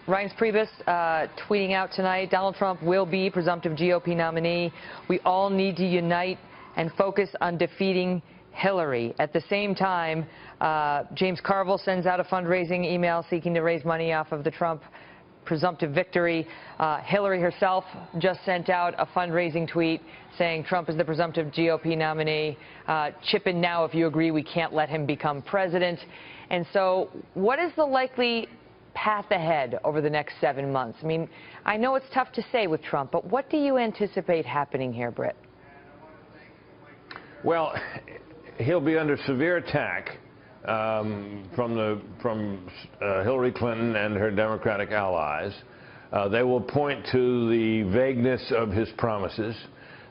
Reince Priebus tweeting out tonight, Donald Trump will be presumptive GOP nominee. We all need to unite and focus on defeating Hillary. At the same time, James Carville sends out a fundraising email seeking to raise money off of the Trump presumptive victory. Hillary herself just sent out a fundraising tweet saying Trump is the presumptive GOP nominee. Chip in now if you agree we can't let him become president. And so what is the likely path ahead over the next 7 months? I mean, I know it's tough to say with Trump, but what do you anticipate happening here, Brit? Well, he'll be under severe attack from Hillary Clinton and her Democratic allies. They will point to the vagueness of his promises.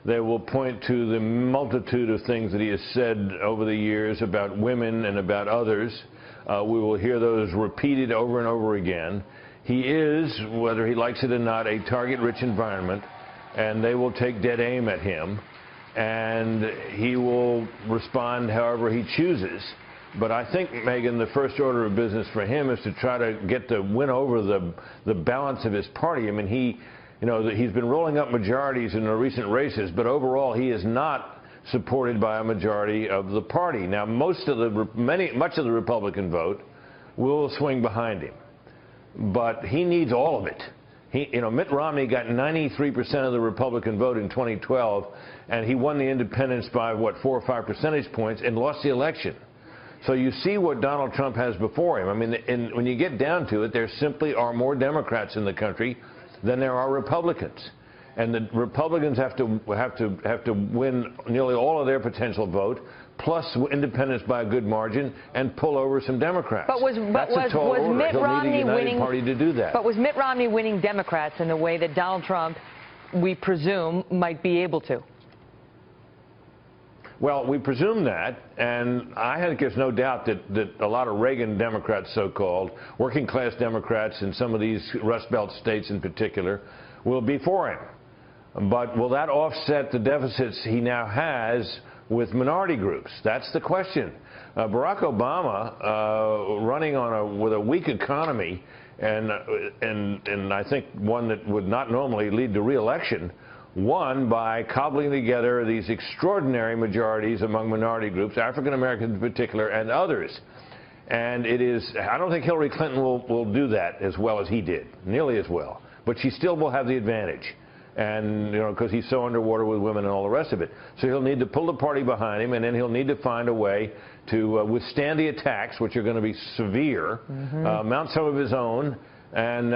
They will point to the multitude of things that he has said over the years about women and about others. We will hear those repeated over and over again. He is, whether he likes it or not, a target-rich environment, and they will take dead aim at him, and he will respond however he chooses. But I think, Megyn, the first order of business for him is to try to get to win over the balance of his party. I mean, he's been rolling up majorities in the recent races, but overall he is not supported by a majority of the party. Now, much of the Republican vote will swing behind him, but he needs all of it. Mitt Romney got 93% of the Republican vote in 2012, and he won the independents by, 4 or 5 percentage points and lost the election. So you see what Donald Trump has before him. I mean, when you get down to it, there simply are more Democrats in the country than there are Republicans. And the Republicans have to win nearly all of their potential vote, plus independents by a good margin, and pull over some Democrats. But was Mitt Romney winning? Party to do that. But was Mitt Romney winning Democrats in the way that Donald Trump, we presume, might be able to? Well, we presume that, and I think there's no doubt that a lot of Reagan Democrats, so-called, working-class Democrats in some of these Rust Belt states in particular, will be for him. But will that offset the deficits he now has with minority groups? That's the question. Barack Obama, running with a weak economy, and I think one that would not normally lead to re-election, won by cobbling together these extraordinary majorities among minority groups, African Americans in particular, and others. And I don't think Hillary Clinton will do that as well as he did, nearly as well. But she still will have the advantage. And, because he's so underwater with women and all the rest of it. So he'll need to pull the party behind him, and then he'll need to find a way to withstand the attacks, which are going to be severe, mount some of his own, and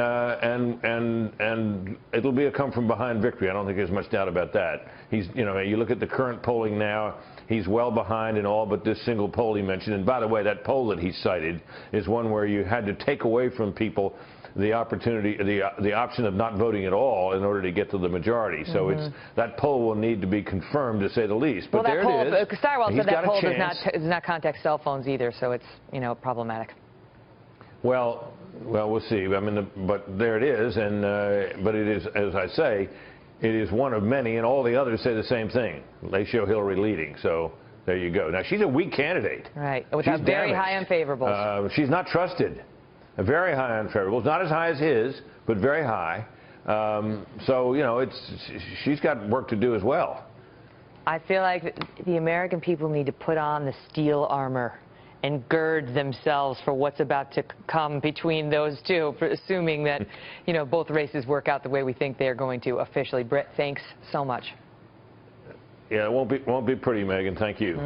it'll be a come-from-behind victory. I don't think there's much doubt about that. You look at the current polling now, he's well behind in all but this single poll he mentioned. And by the way, that poll that he cited is one where you had to take away from people the opportunity, the option of not voting at all in order to get to the majority. So that poll will need to be confirmed, to say the least. But there it is. Stilwell said that poll does not contact cell phones either, so it's problematic. Well, we'll see. I mean, but there it is, and but it is, as I say, it is one of many, and all the others say the same thing. They show Hillary leading, so there you go. Now, she's a weak candidate. Right, without very high unfavorables. She's not trusted. Very high unfavorables, not as high as his, but very high. So, she's got work to do as well. I feel like the American people need to put on the steel armor and gird themselves for what's about to come between those two, assuming that, both races work out the way we think they're going to officially. Brit, thanks so much. Yeah, it won't be pretty, Megyn. Thank you.